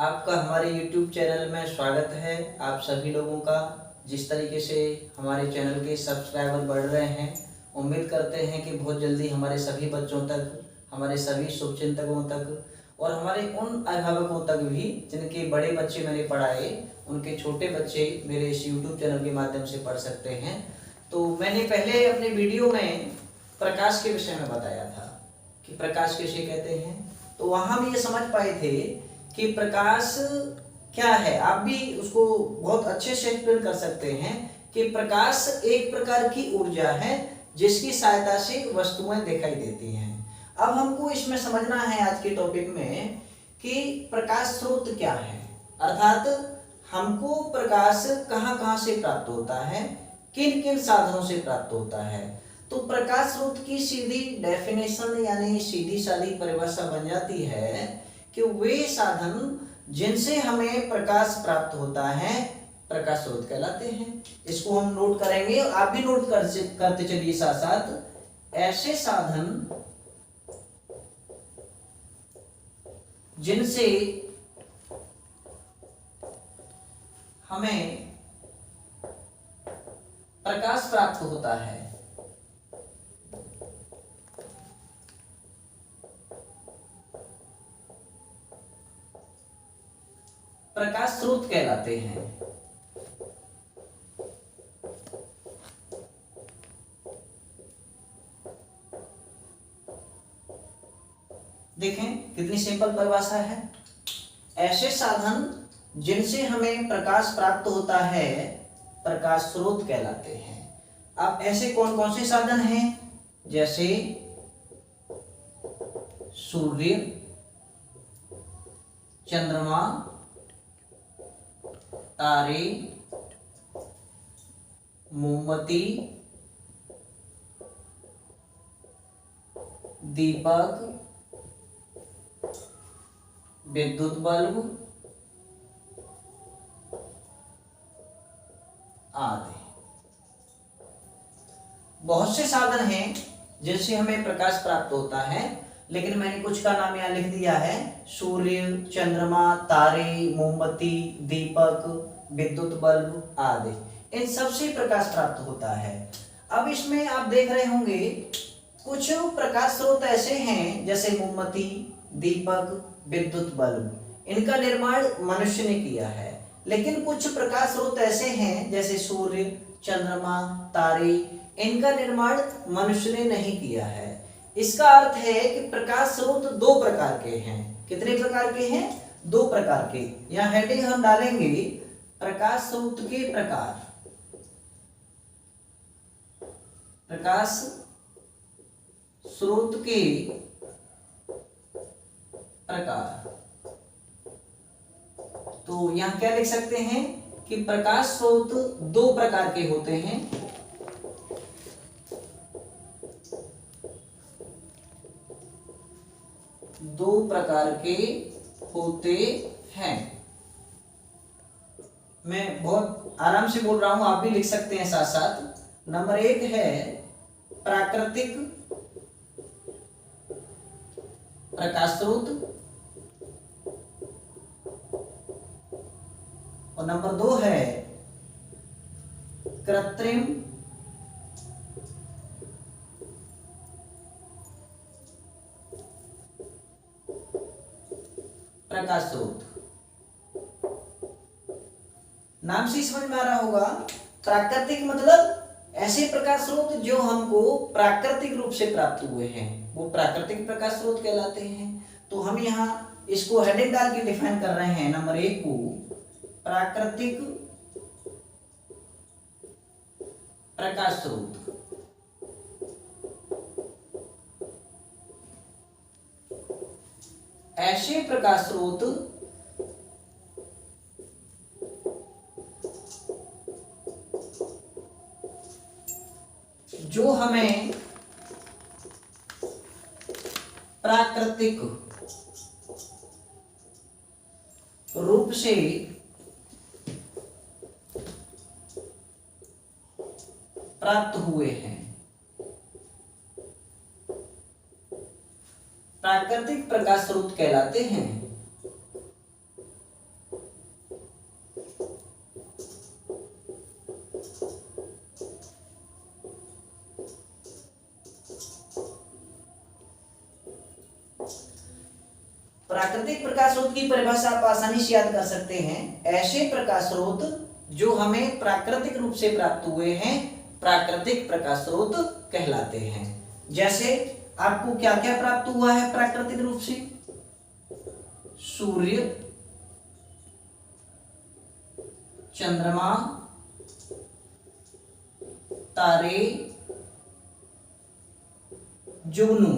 आपका हमारे YouTube channel में स्वागत है। आप सभी लोगों का जिस तरीके से हमारे चैनल के सब्सक्राइबर बढ़ रहे हैं, उम्मीद करते हैं कि बहुत जल्दी हमारे सभी बच्चों तक, हमारे सभी शुभचिंतकों तक और हमारे उन अभिभावकों तक भी जिनके बड़े बच्चे मैंने पढ़ाए, उनके छोटे बच्चे मेरे इस YouTube चैनल के माध्यम से पढ़ सकते हैं। तो मैंने पहले अपने वीडियो में प्रकाश के विषय में बताया था कि प्रकाश किसे कहते हैं। तो वहाँ हम ये समझ पाए थे कि प्रकाश क्या है। आप भी उसको बहुत अच्छे से एक्सप्लेन कर सकते हैं कि प्रकाश एक प्रकार की ऊर्जा है जिसकी सहायता से वस्तुएं दिखाई देती हैं। अब हमको इसमें समझना है आज के टॉपिक में कि प्रकाश स्रोत क्या है, अर्थात हमको प्रकाश कहाँ कहाँ से प्राप्त होता है, किन किन साधनों से प्राप्त होता है। तो प्रकाश स्रोत की सीधी डेफिनेशन यानी सीधी सादी परिभाषा बन जाती है कि वे साधन जिनसे हमें प्रकाश प्राप्त होता है प्रकाश स्रोत कहलाते हैं। इसको हम नोट करेंगे, आप भी नोट करते चलिए साथ साथ। ऐसे साधन जिनसे हमें प्रकाश प्राप्त होता है प्रकाश स्रोत कहलाते हैं। देखें कितनी सिंपल परिभाषा है। ऐसे साधन जिनसे हमें प्रकाश प्राप्त होता है प्रकाश स्रोत कहलाते हैं। अब ऐसे कौन कौन से साधन हैं, जैसे सूर्य, चंद्रमा, तारे, मोमबत्ती, दीपक, विद्युत बल्ब आदि। बहुत से साधन हैं जिनसे हमें प्रकाश प्राप्त होता है, लेकिन मैंने कुछ का नाम यहाँ लिख दिया है। सूर्य, चंद्रमा, तारे, मोमबत्ती, दीपक, विद्युत बल्ब आदि, इन सब से प्रकाश प्राप्त होता है। अब इसमें आप देख रहे होंगे कुछ प्रकाश स्रोत ऐसे हैं जैसे मोमबत्ती, दीपक, विद्युत बल्ब, इनका निर्माण मनुष्य ने किया है। लेकिन कुछ प्रकाश स्रोत ऐसे हैं जैसे सूर्य, चंद्रमा, तारे, इनका निर्माण मनुष्य ने नहीं किया है। इसका अर्थ है कि प्रकाश स्रोत दो प्रकार के हैं। कितने प्रकार के हैं? दो प्रकार के। यहाँ हेडिंग हम डालेंगे प्रकाश स्रोत के प्रकार। प्रकाश स्रोत के प्रकार। तो यहां क्या लिख सकते हैं कि प्रकाश स्रोत दो प्रकार के होते हैं। दो प्रकार के होते हैं। मैं बहुत आराम से बोल रहा हूं, आप भी लिख सकते हैं साथ साथ। नंबर एक है प्राकृतिक प्रकाश स्रोत और नंबर दो है कृत्रिम प्रकाश स्रोत। नाम से समझ में आ रहा होगा, प्राकृतिक मतलब ऐसे प्रकाश स्रोत जो हमको प्राकृतिक रूप से प्राप्त हुए हैं, वो प्राकृतिक प्रकाश स्रोत कहलाते हैं। तो हम यहाँ इसको हेडिंग डाल के डिफाइन कर रहे हैं नंबर एक को प्राकृतिक प्रकाश स्रोत। ऐसे प्रकाश स्रोत जो हमें प्राकृतिक रूप से प्राप्त हुए हैं। प्राकृतिक प्रकाश स्रोत कहलाते हैं। प्राकृतिक प्रकाश स्रोत की परिभाषा आप आसानी से याद कर सकते हैं, ऐसे प्रकाश स्रोत जो हमें प्राकृतिक रूप से प्राप्त हुए हैं प्राकृतिक प्रकाश स्रोत कहलाते हैं। जैसे आपको क्या क्या प्राप्त हुआ है प्राकृतिक रूप से? सूर्य, चंद्रमा, तारे, जुगनू।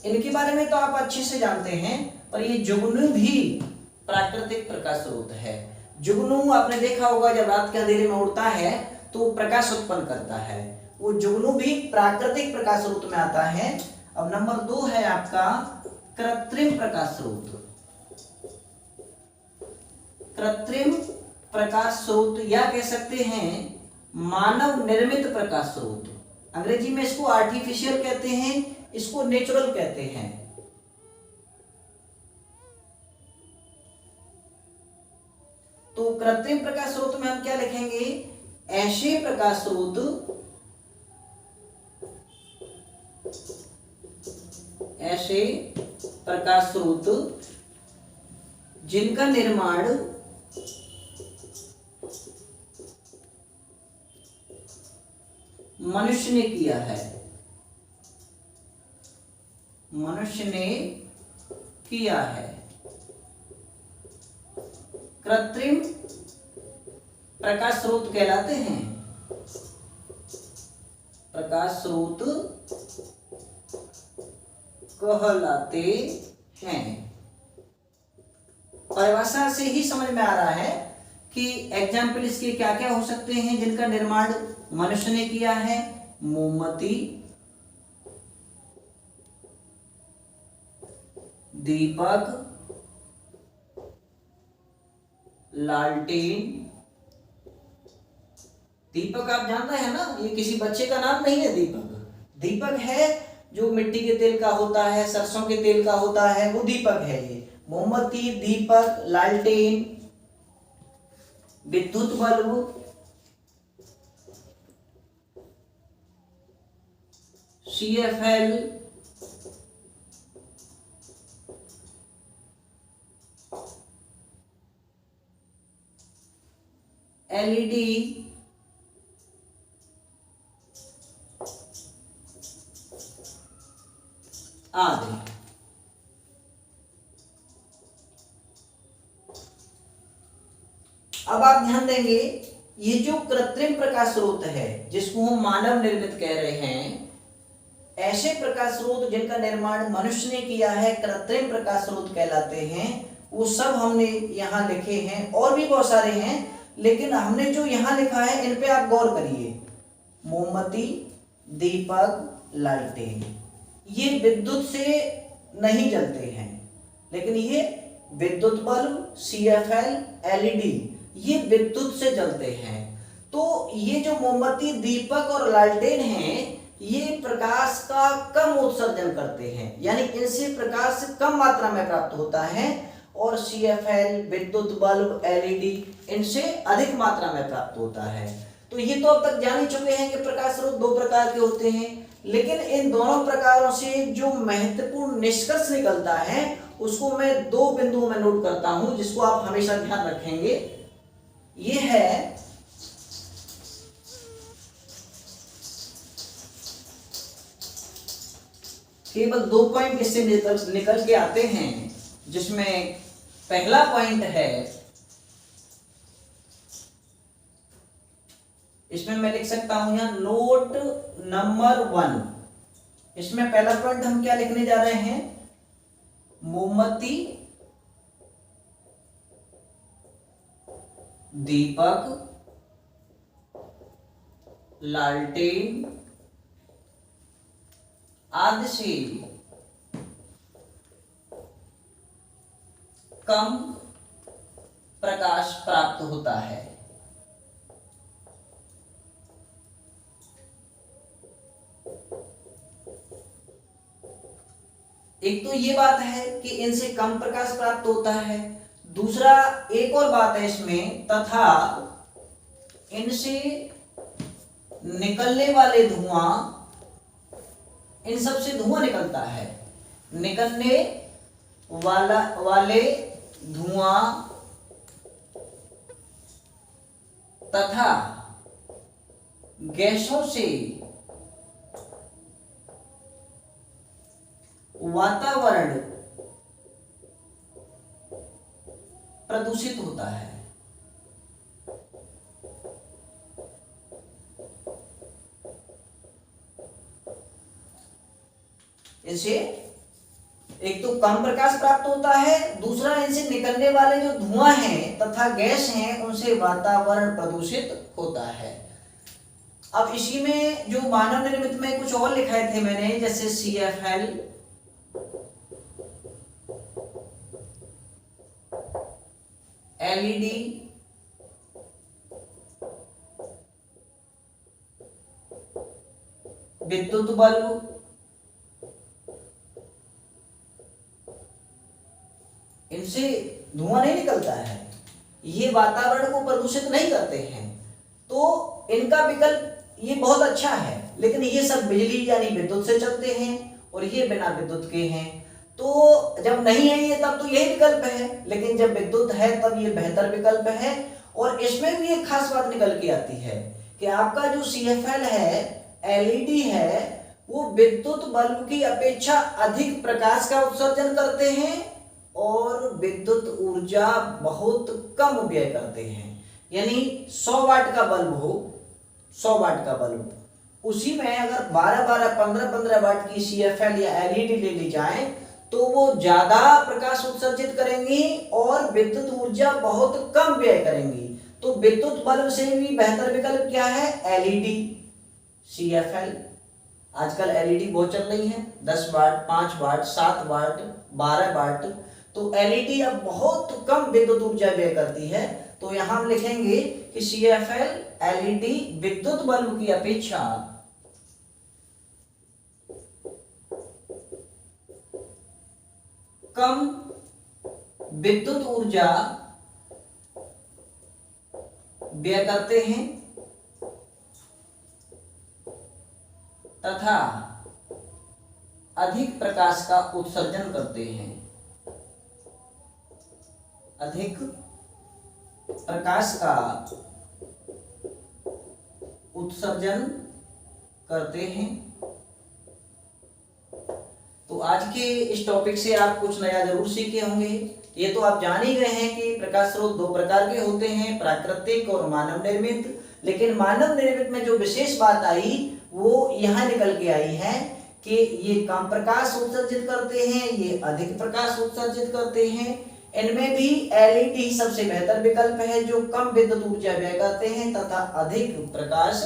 इनके बारे में तो आप अच्छे से जानते हैं, पर ये जुगनू भी प्राकृतिक प्रकाश स्रोत है। जुगनू आपने देखा होगा जब रात के अंधेरे में उड़ता है तो प्रकाश उत्पन्न करता है, वो जुगनू भी प्राकृतिक प्रकाश स्रोत में आता है। अब नंबर 2 है आपका कृत्रिम प्रकाश स्रोत। कृत्रिम प्रकाश स्रोत या कह सकते हैं मानव निर्मित प्रकाश स्रोत। अंग्रेजी में इसको आर्टिफिशियल कहते हैं, इसको नेचुरल कहते हैं। तो कृत्रिम प्रकाश स्रोत में हम क्या लिखेंगे? ऐसे प्रकाश स्रोत जिनका निर्माण मनुष्य ने किया है। मनुष्य ने किया है। कृत्रिम प्रकाश स्रोत कहलाते हैं। प्रकाश स्रोत कहलाते हैं। परिभाषा से ही समझ में आ रहा है कि एग्जाम्पल इसके क्या क्या हो सकते हैं जिनका निर्माण मनुष्य ने किया है। मोमबत्ती, दीपक, लालटेन। दीपक आप जानते हैं ना, ये किसी बच्चे का नाम नहीं है। दीपक है जो मिट्टी के तेल का होता है, सरसों के तेल का होता है, वो दीपक है। ये मोमबत्ती, दीपक, लालटेन, विद्युत बल्ब, CFL, LED आदि। अब आप ध्यान देंगे, ये जो कृत्रिम प्रकाश स्रोत है जिसको हम मानव निर्मित कह रहे हैं, ऐसे प्रकाश स्रोत जिनका निर्माण मनुष्य ने किया है कृत्रिम प्रकाश स्रोत कहलाते हैं। वो सब हमने यहाँ लिखे हैं, और भी बहुत सारे हैं, लेकिन हमने जो यहाँ लिखा है इन पे आप गौर करिए। मोमबत्ती, दीपक, लालटेन, ये विद्युत से नहीं जलते हैं, लेकिन ये विद्युत बल्ब, CFL, LED ये विद्युत से जलते हैं। तो ये जो मोमबत्ती, दीपक और लालटेन हैं, ये प्रकाश का कम उत्सर्जन करते हैं, यानी इनसे प्रकाश कम मात्रा में प्राप्त होता है, और CFL, विद्युत बल्ब, LED इनसे अधिक मात्रा में प्राप्त होता है। तो ये तो अब तक जान ही चुके हैं कि प्रकाश स्रोत 2 प्रकार के होते हैं, लेकिन इन दोनों प्रकारों से जो महत्वपूर्ण निष्कर्ष निकलता है उसको मैं 2 बिंदुओं में नोट करता हूं, जिसको आप हमेशा ध्यान रखेंगे। ये है केवल 2 पॉइंट इससे निकल के आते हैं, जिसमें पहला पॉइंट है, इसमें मैं लिख सकता हूं यहां नोट नंबर 1। इसमें पहला पॉइंट हम क्या लिखने जा रहे हैं? मोमबत्ती, दीपक, लालटेन आदि से कम प्रकाश प्राप्त होता है। एक तो ये बात है कि इनसे कम प्रकाश प्राप्त होता है। दूसरा एक और बात है इसमें, तथा इनसे निकलने वाले धुआं इन सब से धुआं निकलता है। निकलने वाले धुआं तथा गैसों से वातावरण प्रदूषित होता है। इनसे एक तो कम प्रकाश प्राप्त होता है, दूसरा इनसे निकलने वाले जो धुआं हैं तथा गैस हैं उनसे वातावरण प्रदूषित होता है। अब इसी में जो मानव निर्मित में कुछ और लिखाए थे मैंने, जैसे CFL, LED, विद्युत बल्ब, इनसे धुआं नहीं निकलता है, ये वातावरण को प्रदूषित नहीं करते हैं, तो इनका विकल्प ये बहुत अच्छा है। लेकिन ये सब बिजली यानी विद्युत से चलते हैं और ये बिना विद्युत के हैं। तो जब नहीं है ये तब तो यही विकल्प है, लेकिन जब विद्युत है तब ये बेहतर विकल्प है। और इसमें भी एक खास बात निकल के आती है कि आपका जो CFL है, LED है, वो विद्युत बल्ब की अपेक्षा अधिक प्रकाश का उत्सर्जन करते हैं और विद्युत ऊर्जा बहुत कम व्यय करते हैं। यानी 100 वाट का बल्ब हो, 100 वाट का बल्ब, उसी में अगर 12-12, 15-15 वाट की CFL या LED ले ली जाए तो वो ज्यादा प्रकाश उत्सर्जित करेंगी और विद्युत ऊर्जा बहुत कम व्यय करेंगी। तो विद्युत बल्ब से भी बेहतर विकल्प क्या है? LED, CFL। आजकल LED बहुत चल रही है, 10 वाट, 5 वाट, 7 वाट, 12 वाट। तो LED अब बहुत कम विद्युत ऊर्जा व्यय करती है। तो यहां हम लिखेंगे कि CFL, LED विद्युत बल्ब की अपेक्षा कम विद्युत ऊर्जा व्यय करते हैं तथा अधिक प्रकाश का उत्सर्जन करते हैं। अधिक प्रकाश का उत्सर्जन करते हैं। तो आज के इस टॉपिक से आप कुछ नया जरूर सीखे होंगे। ये तो आप जान ही गए हैं कि प्रकाश स्रोत 2 प्रकार के होते हैं, प्राकृतिक और मानव निर्मित। लेकिन मानव निर्मित में जो विशेष बात आई वो यहाँ निकल के आई है कि ये कम प्रकाश उत्सर्जित करते हैं, ये अधिक प्रकाश उत्सर्जित करते हैं। इनमें भी LED ही सबसे बेहतर विकल्प है, जो कम विद्युत ऊर्जा व्यय करते हैं तथा अधिक प्रकाश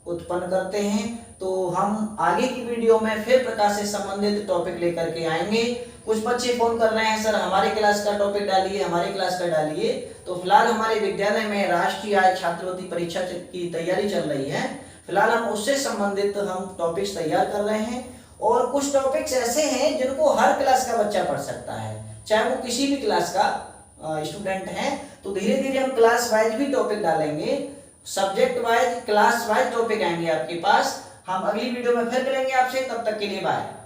उत्पन्न करते हैं। तो हम आगे की वीडियो में फिर प्रकाश से संबंधित टॉपिक लेकर के आएंगे। कुछ बच्चे फोन कर रहे हैं, सर हमारे क्लास का टॉपिक डालिए, हमारे क्लास का डालिए। तो फिलहाल हमारे विद्यालय में राष्ट्रीय आय छात्रवृत्ति परीक्षा की तैयारी चल रही है। फिलहाल हम उससे संबंधित हम टॉपिक्स तैयार कर रहे हैं और कुछ टॉपिक्स ऐसे हैं जिनको हर क्लास का बच्चा पढ़ सकता है, चाहे वो किसी भी क्लास का स्टूडेंट है। तो धीरे धीरे हम क्लास वाइज भी टॉपिक डालेंगे, subject wise, class wise topic आएंगे आपके पास। हम अगली वीडियो में फिर मिलेंगे आपसे, तब तक के लिए बाय।